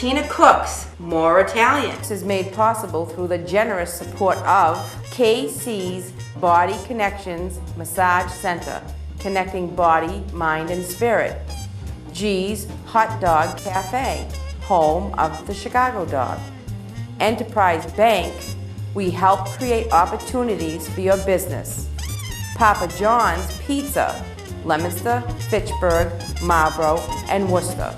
Tina cooks more Italian. This is made possible through the generous support of KC's Body Connections Massage Center, connecting body, mind, and spirit. G's Hot Dog Cafe, home of the Chicago Dog. Enterprise Bank, we help create opportunities for your business. Papa John's Pizza, Leominster, Fitchburg, Marlborough, and Worcester.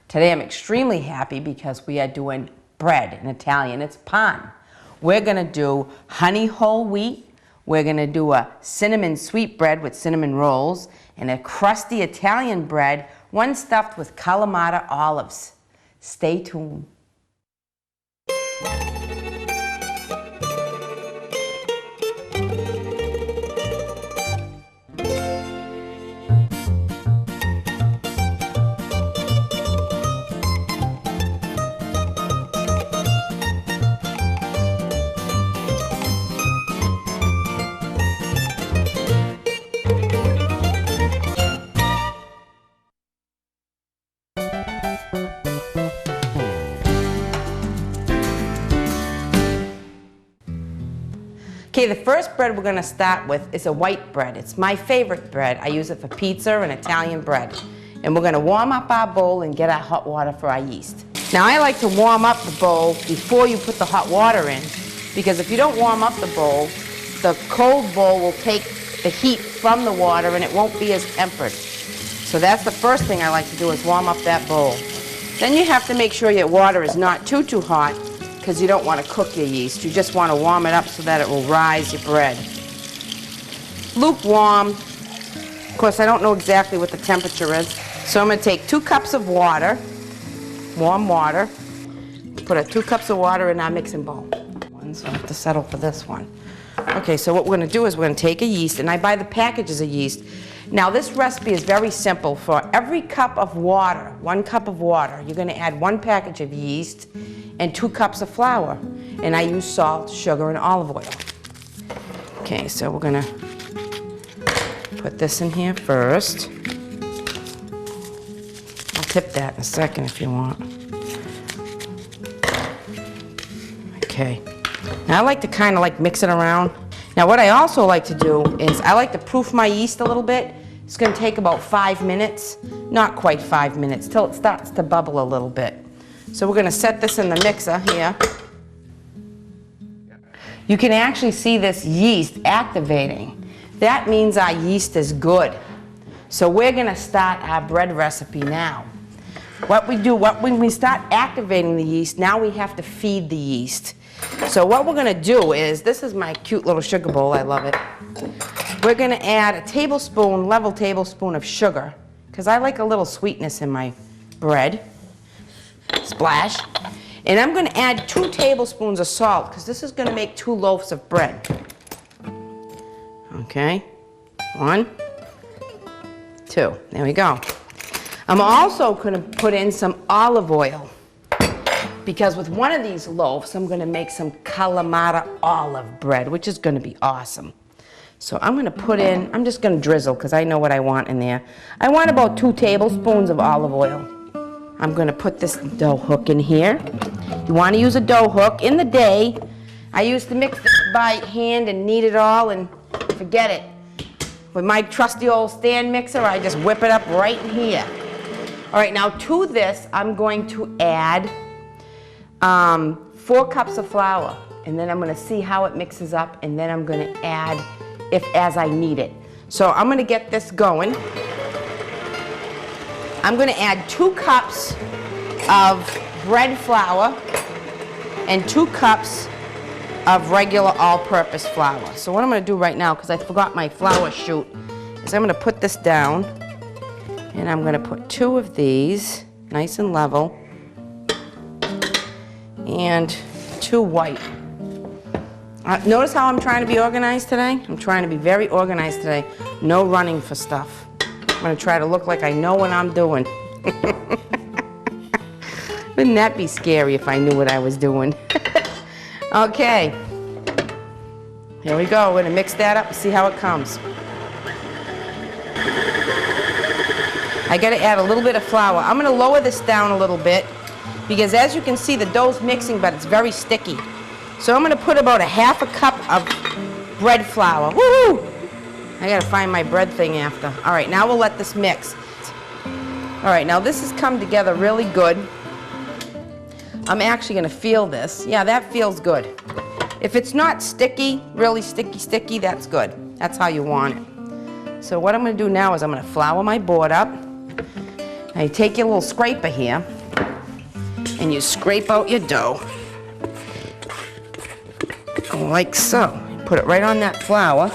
Today I'm extremely happy because we are doing bread in Italian. It's pan. We're gonna do honey whole wheat. We're gonna do a cinnamon sweet bread with cinnamon rolls and a crusty Italian bread, one stuffed with Kalamata olives. Stay tuned. Okay, the first bread we're going to start with is a white bread. It's my favorite bread. I use it for pizza and Italian bread. And we're going to warm up our bowl and get our hot water for our yeast. Now I like to warm up the bowl before you put the hot water in, because if you don't warm up the bowl, the cold bowl will take the heat from the water and it won't be as tempered. So that's the first thing I like to do, is warm up that bowl. Then you have to make sure your water is not too hot, because you don't want to cook your yeast. You just want to warm it up so that it will rise your bread. Lukewarm. Of course, I don't know exactly what the temperature is. So I'm going to take 2 cups of water, warm water, put 2 cups of water in our mixing bowl. So I have to settle for this one. Okay, so what we're going to do is we're going to take a yeast, and I buy the packages of yeast. Now this recipe is very simple. For every cup of water, 1 cup of water, you're going to add 1 package of yeast and 2 cups of flour. And I use salt, sugar, and olive oil. Okay, so we're going to put this in here first. I'll tip that in a second if you want. Okay. Now I like to kind of like mix it around. Now what I also like to do is I like to proof my yeast a little bit. It's going to take about 5 minutes, not quite 5 minutes, till it starts to bubble a little bit. So we're going to set this in the mixer here. You can actually see this yeast activating. That means our yeast is good. So we're going to start our bread recipe now. When we start activating the yeast, now we have to feed the yeast. So what we're going to do is, this is my cute little sugar bowl, I love it. We're going to add a level tablespoon of sugar, because I like a little sweetness in my bread. Splash. And I'm going to add 2 tablespoons of salt, because this is going to make 2 loaves of bread. Okay, 1, 2, there we go. I'm also going to put in some olive oil, because with one of these loaves, I'm going to make some Kalamata olive bread, which is going to be awesome. So I'm going to put in, I'm just going to drizzle, because I know what I want in there. I want about 2 tablespoons of olive oil. I'm going to put this dough hook in here. You want to use a dough hook. In the day, I used to mix this by hand and knead it all and forget it. With my trusty old stand mixer, I just whip it up right in here. All right, now to this, I'm going to add 4 cups of flour, and then I'm going to see how it mixes up, and then I'm going to add as I need it. So I'm going to get this going. I'm going to add 2 cups of bread flour and 2 cups of regular all-purpose flour. So what I'm going to do right now, because I forgot my flour chute, is I'm going to put this down, and I'm going to put 2 of these, nice and level, and 2 white. Notice how I'm trying to be organized today? I'm trying to be very organized today. No running for stuff. I'm going to try to look like I know what I'm doing. Wouldn't that be scary if I knew what I was doing? Okay. Here we go. We're going to mix that up and see how it comes. I got to add a little bit of flour. I'm going to lower this down a little bit because as you can see, the dough's mixing, but it's very sticky. So I'm going to put about a half a cup of bread flour. Woohoo! I got to find my bread thing after. All right, now we'll let this mix. All right, now this has come together really good. I'm actually going to feel this. Yeah, that feels good. If it's not sticky, really sticky, that's good. That's how you want it. So what I'm going to do now is I'm going to flour my board up. Now you take your little scraper here, and you scrape out your dough. Like so. Put it right on that flour.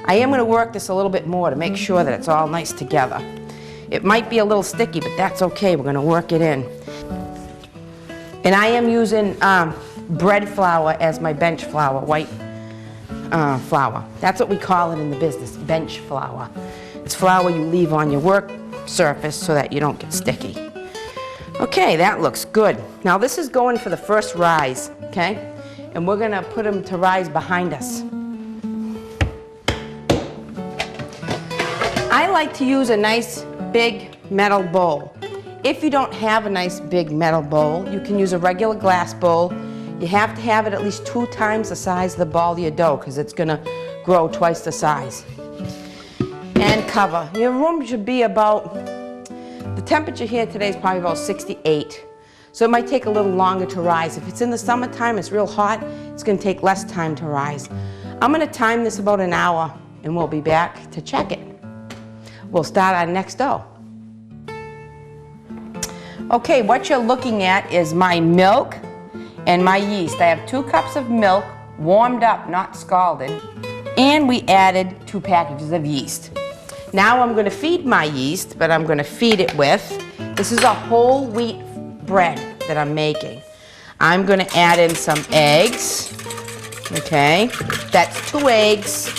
I am going to work this a little bit more to make sure that it's all nice together. It might be a little sticky, but that's okay. We're going to work it in. And I am using bread flour as my bench flour, white flour. That's what we call it in the business, bench flour. It's flour you leave on your work surface so that you don't get sticky. Okay, that looks good. Now this is going for the first rise, okay? And we're going to put them to rise behind us. I like to use a nice big metal bowl. If you don't have a nice big metal bowl, you can use a regular glass bowl. You have to have it at least 2 times the size of the ball of your dough because it's going to grow twice the size. And cover. Your room should be about, the temperature here today is probably about 68. So it might take a little longer to rise. If it's in the summertime, it's real hot, it's going to take less time to rise. I'm going to time this about an hour and we'll be back to check it. We'll start our next dough. Okay, what you're looking at is my milk and my yeast. I have 2 cups of milk, warmed up, not scalded, and we added 2 packages of yeast. Now I'm going to feed my yeast, but I'm going to feed it with, this is a whole wheat bread that I'm making. I'm going to add in some eggs, okay, that's 2 eggs,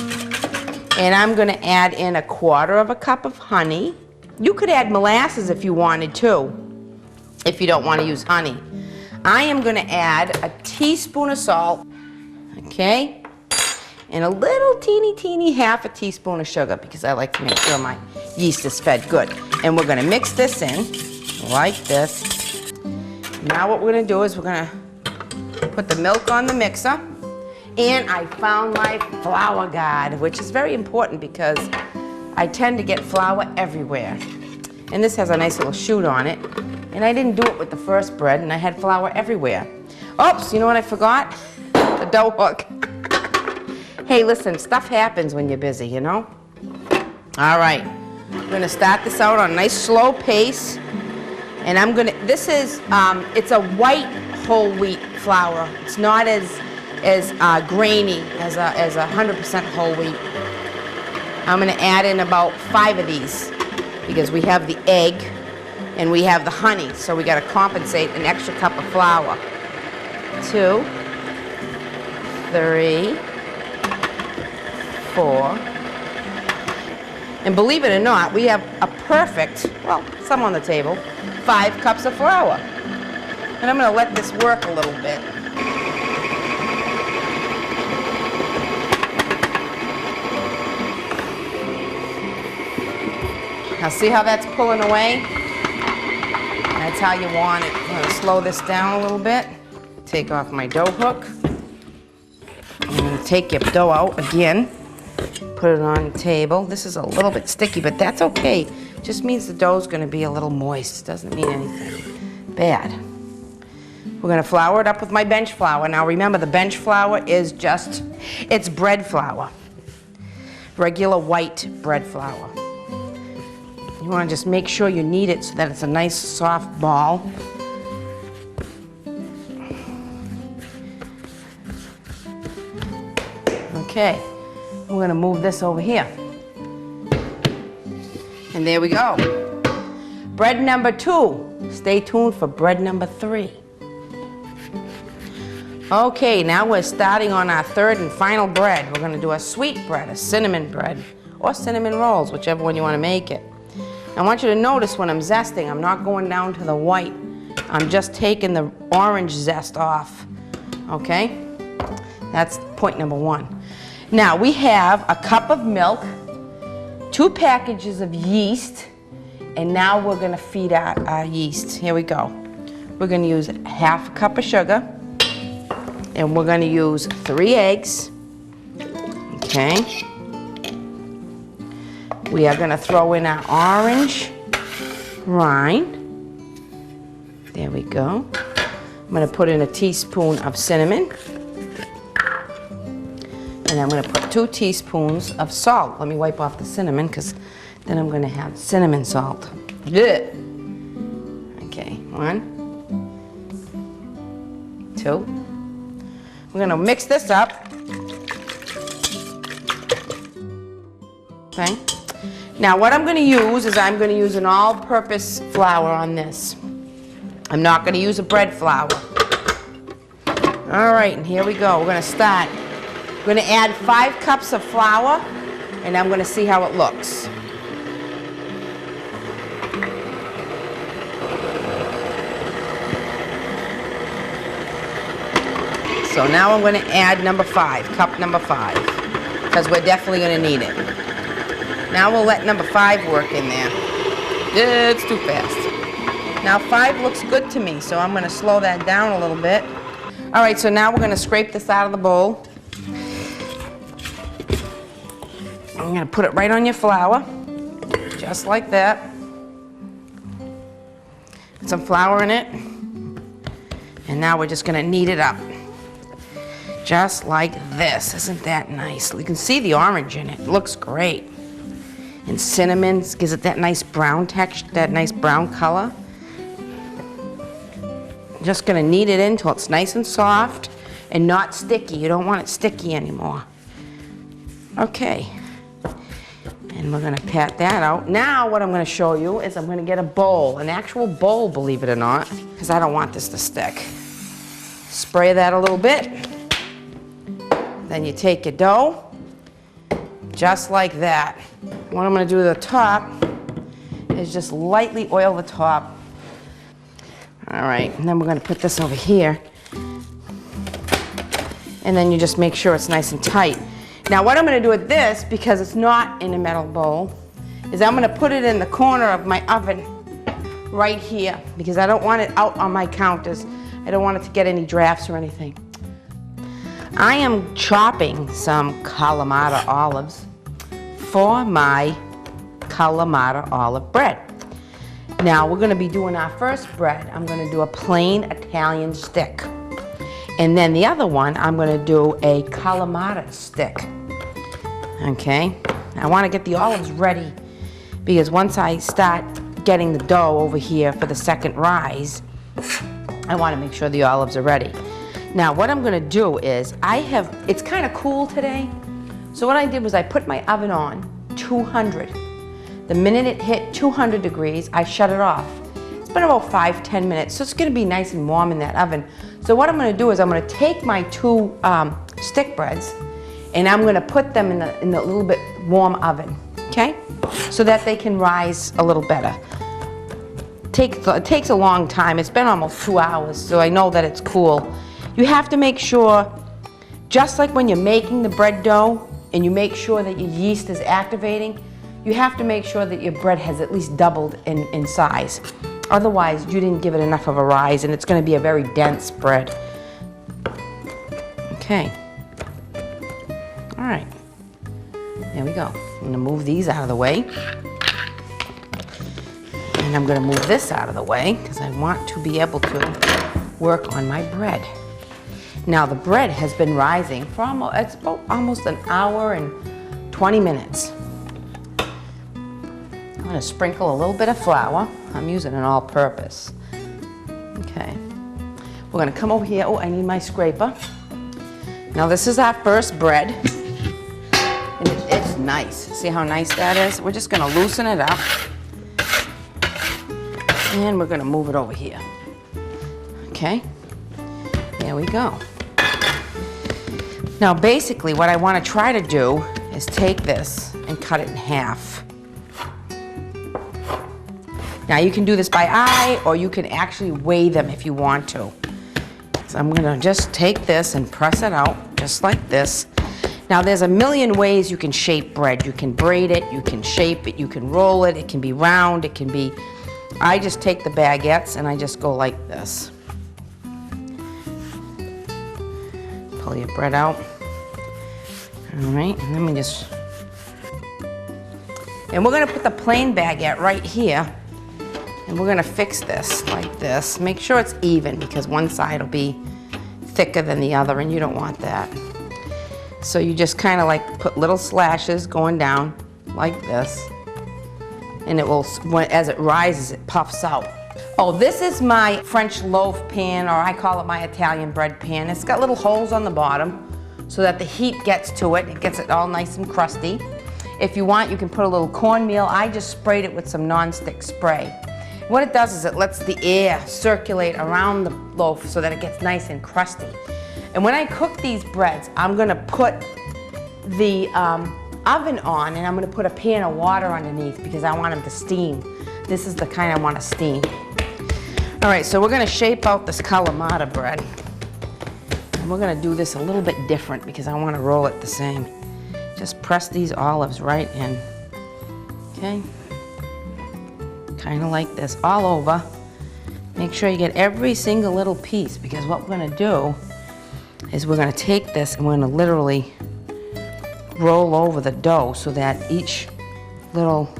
and I'm going to add in 1/4 cup of honey. You could add molasses if you wanted to, if you don't want to use honey. I am going to add a teaspoon of salt, okay, and a little teeny half a teaspoon of sugar because I like to make sure my yeast is fed good. And we're going to mix this in like this. Now what we're going to do is we're going to put the milk on the mixer, and I found my flour guard, which is very important because I tend to get flour everywhere. And this has a nice little chute on it. And I didn't do it with the first bread, and I had flour everywhere. Oops, you know what I forgot? The dough hook. Hey, listen, stuff happens when you're busy, you know? All right, I'm gonna start this out on a nice slow pace. And I'm gonna, this is, it's a white whole wheat flour. It's not as grainy as a 100% whole wheat. I'm gonna add in about 5 of these because we have the egg and we have the honey, so we got to compensate an extra cup of flour. 2, 3, 4, and believe it or not, we have a perfect, well, some on the table, 5 cups of flour. And I'm going to let this work a little bit. Now see how that's pulling away? That's how you want it. I'm going to slow this down a little bit. Take off my dough hook. I'm going to take your dough out again. Put it on the table. This is a little bit sticky, but that's okay. It just means the dough's going to be a little moist. It doesn't mean anything bad. We're going to flour it up with my bench flour. Now remember, the bench flour is just, it's bread flour. Regular white bread flour. You want to just make sure you knead it so that it's a nice soft ball. Okay, we're going to move this over here. And there we go. Bread number 2. Stay tuned for bread number 3. Okay, now we're starting on our 3rd and final bread. We're going to do a sweet bread, a cinnamon bread, or cinnamon rolls, whichever one you want to make it. I want you to notice when I'm zesting, I'm not going down to the white. I'm just taking the orange zest off, okay? That's point number 1. Now we have a cup of milk, 2 packages of yeast, And now we're gonna feed our yeast. Here we go. We're gonna use half a cup of sugar, and we're gonna use 3 eggs, okay? We are gonna throw in our orange rind. There we go. I'm gonna put in a teaspoon of cinnamon. And I'm gonna put 2 teaspoons of salt. Let me wipe off the cinnamon, because then I'm gonna have cinnamon salt. Good. Okay, 1, 2. We're gonna mix this up. Okay. Now what I'm gonna use is I'm gonna use an all-purpose flour on this. I'm not gonna use a bread flour. All right, and here we go. We're gonna start. We're gonna add 5 cups of flour, and I'm gonna see how it looks. So now I'm going to add number 5, cup number 5, because we're definitely going to need it. Now we'll let number 5 work in there. It's too fast. Now 5 looks good to me, so I'm going to slow that down a little bit. All right, so now we're going to scrape this out of the bowl. I'm going to put it right on your flour, just like that. Put some flour in it. And now we're just going to knead it up. Just like this. Isn't that nice? You can see the orange in it. It looks great. And cinnamon gives it that nice brown texture, that nice brown color. Just gonna knead it in until it's nice and soft and not sticky. You don't want it sticky anymore. Okay. And we're gonna pat that out. Now what I'm gonna show you is I'm gonna get a bowl, an actual bowl, believe it or not, because I don't want this to stick. Spray that a little bit. Then you take your dough, just like that. What I'm gonna do to the top is just lightly oil the top. All right, and then we're gonna put this over here. And then you just make sure it's nice and tight. Now what I'm gonna do with this, because it's not in a metal bowl, is I'm gonna put it in the corner of my oven right here, because I don't want it out on my counters. I don't want it to get any drafts or anything. I am chopping some Kalamata olives for my Kalamata olive bread. Now we're gonna be doing our first bread. I'm gonna do a plain Italian stick. And then the other one, I'm gonna do a Kalamata stick. Okay, I wanna get the olives ready, because once I start getting the dough over here for the second rise, I wanna make sure the olives are ready. Now what I'm gonna do is, it's kind of cool today, so what I did was I put my oven on 200. The minute it hit 200 degrees, I shut it off. It's been about 5-10 minutes, so it's gonna be nice and warm in that oven. So what I'm gonna do is I'm gonna take my 2 stick breads, and I'm gonna put them in the little bit warm oven, okay? So that they can rise a little better. It takes a long time. It's been almost 2 hours, so I know that it's cool. You have to make sure, just like when you're making the bread dough and you make sure that your yeast is activating, you have to make sure that your bread has at least doubled in size. Otherwise, you didn't give it enough of a rise, and it's going to be a very dense bread. Okay. All right. There we go. I'm going to move these out of the way. And I'm going to move this out of the way, because I want to be able to work on my bread. Now the bread has been rising for almost an hour and 20 minutes. I'm going to sprinkle a little bit of flour. I'm using an all-purpose. Okay. We're going to come over here. Oh, I need my scraper. Now this is our first bread. And it's nice. See how nice that is? We're just going to loosen it up. And we're going to move it over here. Okay. There we go. Now basically what I want to try to do is take this and cut it in half. Now you can do this by eye, or you can actually weigh them if you want to. So I'm going to just take this and press it out just like this. Now there's a million ways you can shape bread. You can braid it, you can shape it, you can roll it, it can be round, it can be... I just take the baguettes and I just go like this. Pull your bread out. All right, and let me just... And we're gonna put the plain baguette right here, and we're gonna fix this like this. Make sure it's even, because one side will be thicker than the other, and you don't want that. So you just kind of like put little slashes going down like this, and it will, as it rises, it puffs out. Oh, this is my French loaf pan, or I call it my Italian bread pan. It's got little holes on the bottom so that the heat gets to it. It gets it all nice and crusty. If you want, you can put a little cornmeal. I just sprayed it with some nonstick spray. What it does is it lets the air circulate around the loaf so that it gets nice and crusty. And when I cook these breads, I'm gonna put the oven on, and I'm gonna put a pan of water underneath because I want them to steam. This is the kind I want to steam. All right, so we're gonna shape out this Kalamata bread. And we're gonna do this a little bit different because I wanna roll it the same. Just press these olives right in, okay? Kind of like this, all over. Make sure you get every single little piece, because what we're gonna do is we're gonna take this and we're gonna literally roll over the dough so that each little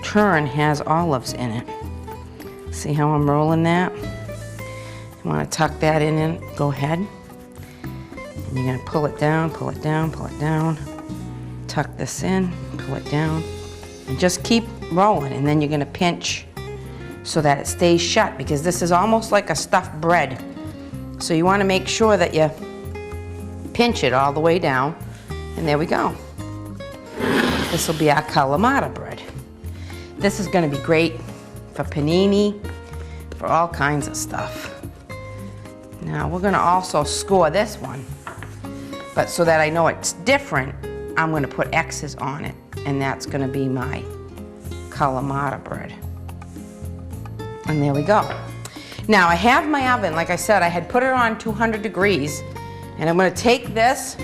turn has olives in it. See how I'm rolling that? You wanna tuck that in and go ahead. And you're gonna pull it down, pull it down, pull it down. Tuck this in, pull it down, and just keep rolling, and then you're gonna pinch so that it stays shut, because this is almost like a stuffed bread. So you wanna make sure that you pinch it all the way down, and there we go. This will be our Kalamata bread. This is gonna be great for panini, for all kinds of stuff. Now we're gonna also score this one, but so that I know it's different, I'm gonna put X's on it, and that's gonna be my Kalamata bread. And there we go. Now I have my oven, like I said, I had put it on 200 degrees, and I'm gonna take this,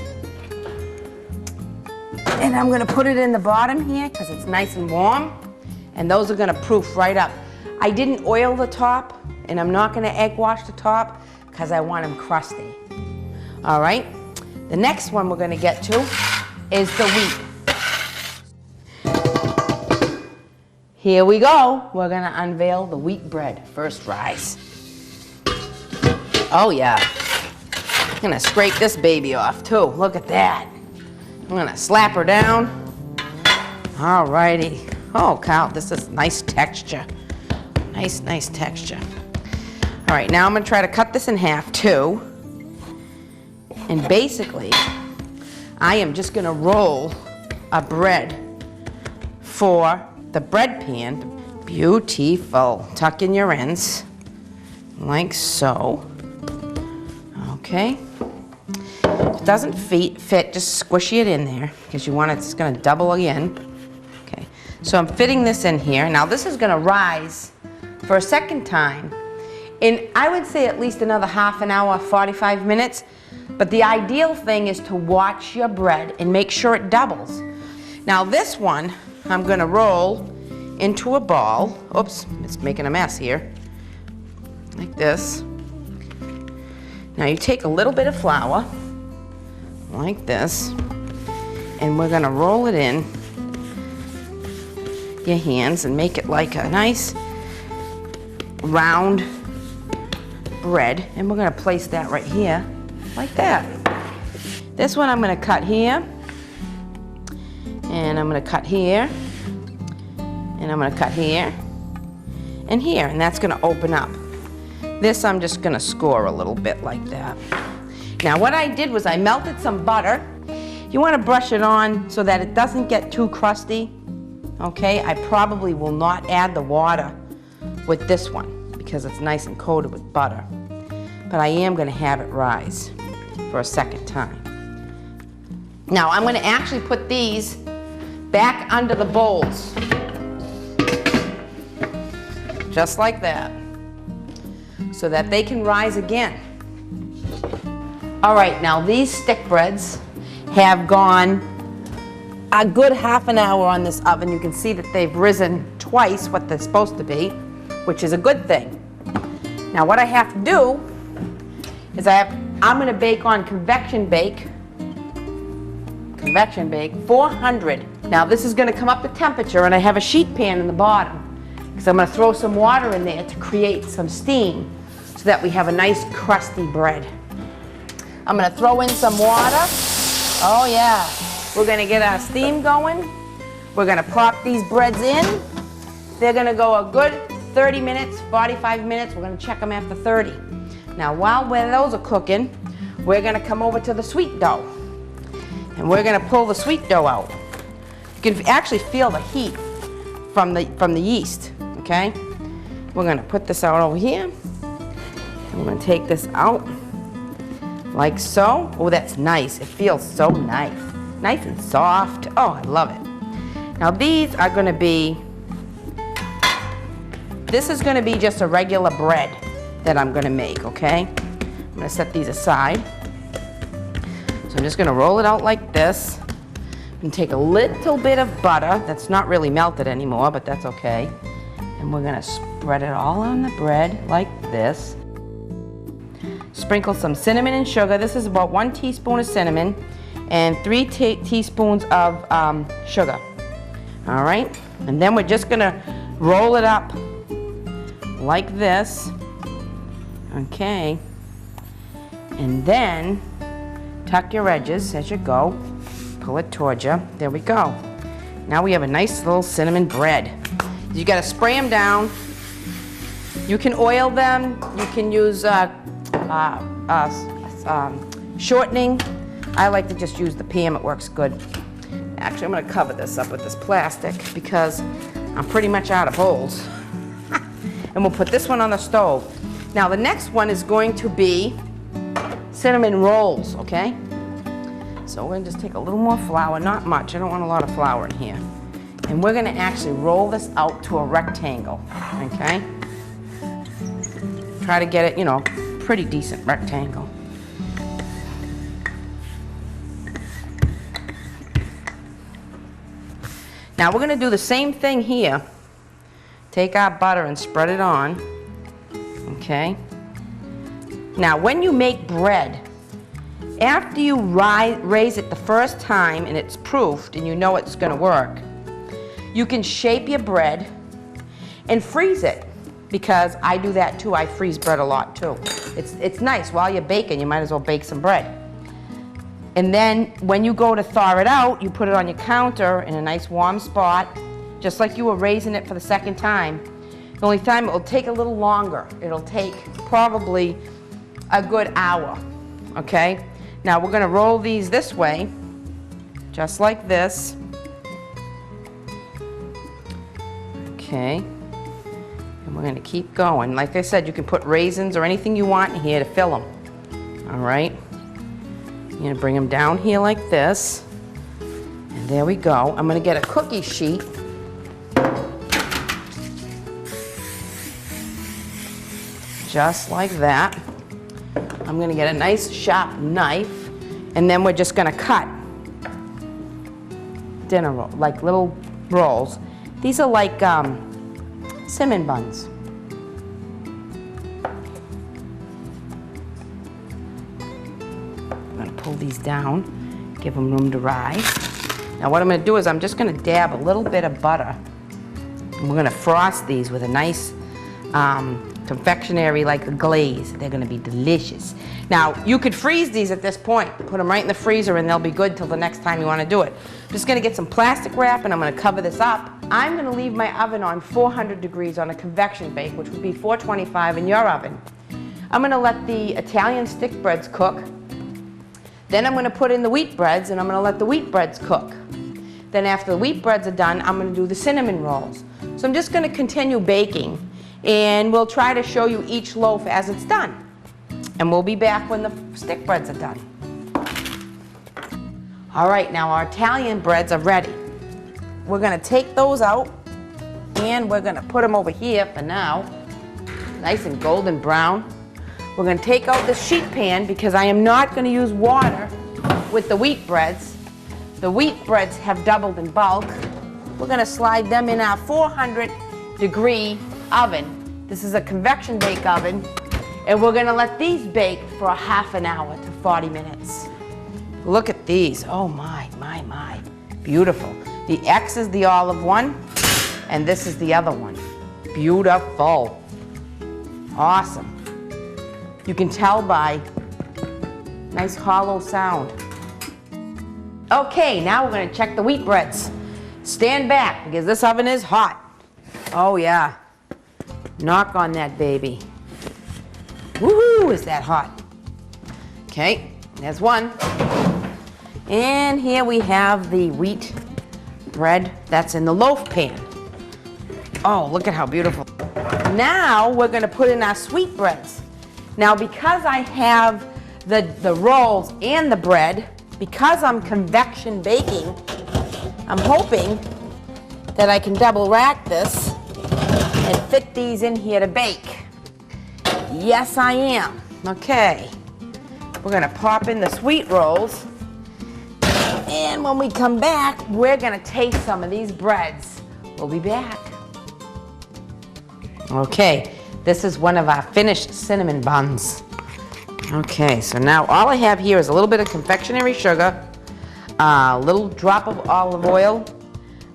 and I'm gonna put it in the bottom here, because it's nice and warm, and those are gonna proof right up. I didn't oil the top, and I'm not gonna egg wash the top, because I want them crusty. All right, the next one we're gonna get to is the wheat. Here we go. We're gonna unveil the wheat bread, first rise. Oh yeah. I'm gonna scrape this baby off too. Look at that. I'm gonna slap her down. All righty. Oh, Carl, this is nice texture. Nice, nice texture. All right, now I'm gonna try to cut this in half too. And basically, I am just gonna roll a bread for the bread pan. Beautiful. Tuck in your ends, like so. Okay. If it doesn't fit, just squishy it in there, because you want it, it's gonna double again. Okay, so I'm fitting this in here. Now this is gonna rise for a second time in, I would say, at least another half an hour, 45 minutes. But the ideal thing is to watch your bread and make sure it doubles. Now this one, I'm gonna roll into a ball. Oops, it's making a mess here. Like this. Now you take a little bit of flour, like this, and we're gonna roll it in your hands and make it like a nice round bread. And we're gonna place that right here, like that. This one I'm gonna cut here, and I'm gonna cut here, and I'm gonna cut here, and here, and that's gonna open up. This I'm just gonna score a little bit like that. Now what I did was I melted some butter. You wanna brush it on so that it doesn't get too crusty. Okay, I probably will not add the water with this one because it's nice and coated with butter. But I am gonna have it rise for a second time. Now I'm gonna actually put these back under the bowls. Just like that. So that they can rise again. All right, now these stick breads have gone a good half an hour on this oven. You can see that they've risen twice what they're supposed to be, which is a good thing. Now what I have to do is I'm going to bake on convection bake 400. Now this is going to come up to temperature, and I have a sheet pan in the bottom because I'm going to throw some water in there to create some steam so that we have a nice crusty bread. I'm going to throw in some water. Oh yeah, we're going to get our steam going. We're going to pop these breads in. They're going to go a good 30 minutes, 45 minutes. We're going to check them after 30. Now while those are cooking, we're going to come over to the sweet dough. And we're going to pull the sweet dough out. You can actually feel the heat from the yeast, okay? We're going to put this out over here. And we're going to take this out like so. Oh, that's nice. It feels so nice. Nice and soft. Oh, I love it. Now these are going to be, this is going to be just a regular bread that I'm going to make, okay? I'm going to set these aside. So I'm just going to roll it out like this and take a little bit of butter that's not really melted anymore, but that's okay. And we're going to spread it all on the bread like this. Sprinkle some cinnamon and sugar. This is about 1 teaspoon of cinnamon and 3 teaspoons of sugar. All right, and then we're just going to roll it up like this. Okay, and then tuck your edges as you go. Pull it towards you. There we go. Now we have a nice little cinnamon bread. You got to spray them down. You can oil them. You can use shortening. I like to just use the Pam. It works good. Actually, I'm going to cover this up with this plastic because I'm pretty much out of bowls. And we'll put this one on the stove. Now the next one is going to be cinnamon rolls, okay? So we're going to just take a little more flour, not much. I don't want a lot of flour in here. And we're going to actually roll this out to a rectangle, okay? Try to get it, you know, pretty decent rectangle. Now we're going to do the same thing here. Take our butter and spread it on, okay? Now when you make bread, after you raise it the first time and it's proofed and you know it's going to work, you can shape your bread and freeze it, because I do that too. I freeze bread a lot too. It's nice. While you're baking, you might as well bake some bread. And then when you go to thaw it out, you put it on your counter in a nice warm spot, just like you were raising it for the second time. The only time it will take a little longer. It'll take probably a good hour, okay? Now we're going to roll these this way, just like this. Okay, and we're going to keep going. Like I said, you can put raisins or anything you want in here to fill them. All right, you're going to bring them down here like this, and there we go. I'm going to get a cookie sheet. Just like that. I'm going to get a nice sharp knife, and then we're just going to cut dinner roll, like little rolls. These are like cinnamon buns. I'm going to pull these down, give them room to rise. Now what I'm going to do is I'm just going to dab a little bit of butter, and we're going to frost these with a nice confectionery like a glaze. They're going to be delicious. Now you could freeze these at this point, put them right in the freezer, and they'll be good till the next time you want to do it. I'm just going to get some plastic wrap, and I'm going to cover this up. I'm going to leave my oven on 400 degrees on a convection bake, which would be 425 in your oven. I'm going to let the Italian stick breads cook. Then I'm going to put in the wheat breads, and I'm going to let the wheat breads cook. Then after the wheat breads are done, I'm going to do the cinnamon rolls. So I'm just going to continue baking, and we'll try to show you each loaf as it's done. And we'll be back when the stick breads are done. All right, now our Italian breads are ready. We're going to take those out, and we're going to put them over here for now, nice and golden brown. We're going to take out the sheet pan because I am not going to use water with the wheat breads. The wheat breads have doubled in bulk. We're gonna slide them in our 400-degree oven. This is a convection bake oven, and we're gonna let these bake for a half an hour to 40 minutes. Look at these, oh my, beautiful. The X is the olive one, and this is the other one. Beautiful, awesome. You can tell by nice hollow sound. Okay, now we're gonna check the wheat breads. Stand back, because this oven is hot. Oh yeah, knock on that baby. Woohoo, is that hot. Okay, there's one. And here we have the wheat bread that's in the loaf pan. Oh, look at how beautiful. Now we're gonna put in our sweet breads. Now because I have the rolls and the bread, because I'm convection baking, I'm hoping that I can double rack this and fit these in here to bake. Yes, I am. Okay, we're gonna pop in the sweet rolls, and when we come back, we're gonna taste some of these breads. We'll be back. Okay, this is one of our finished cinnamon buns. Okay, so now all I have here is a little bit of confectionery sugar, a little drop of olive oil,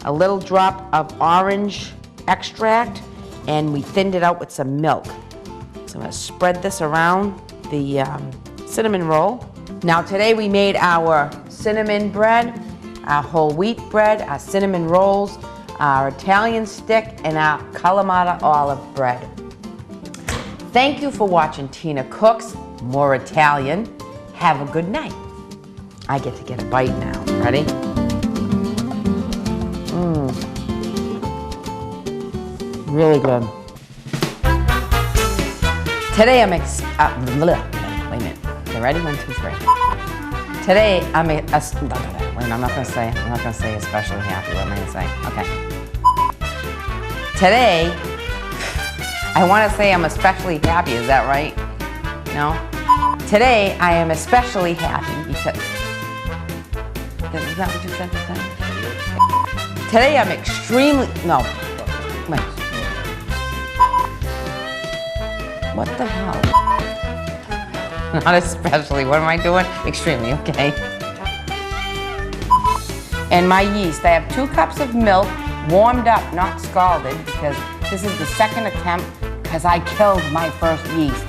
a little drop of orange extract, and we thinned it out with some milk. So I'm gonna spread this around the cinnamon roll. Now today we made our cinnamon bread, our whole wheat bread, our cinnamon rolls, our Italian stick, and our Kalamata olive bread. Thank you for watching Tina Cooks, More Italian. Have a good night. I get to get a bite now. Ready? Really good. Today I'm wait a minute. Okay, ready? 1, 2, 3. Today I'm wait, I'm not gonna say especially happy. What am I gonna say? Okay. Today, I want to say I'm especially happy. Is that right? No? Today I am especially happy because. Is that what you said to say? Today I'm extremely. No. Wait. What the hell? Not especially. What am I doing? Extremely, okay. And my yeast. I have 2 cups of milk, warmed up, not scalded, because this is the second attempt because I killed my first yeast.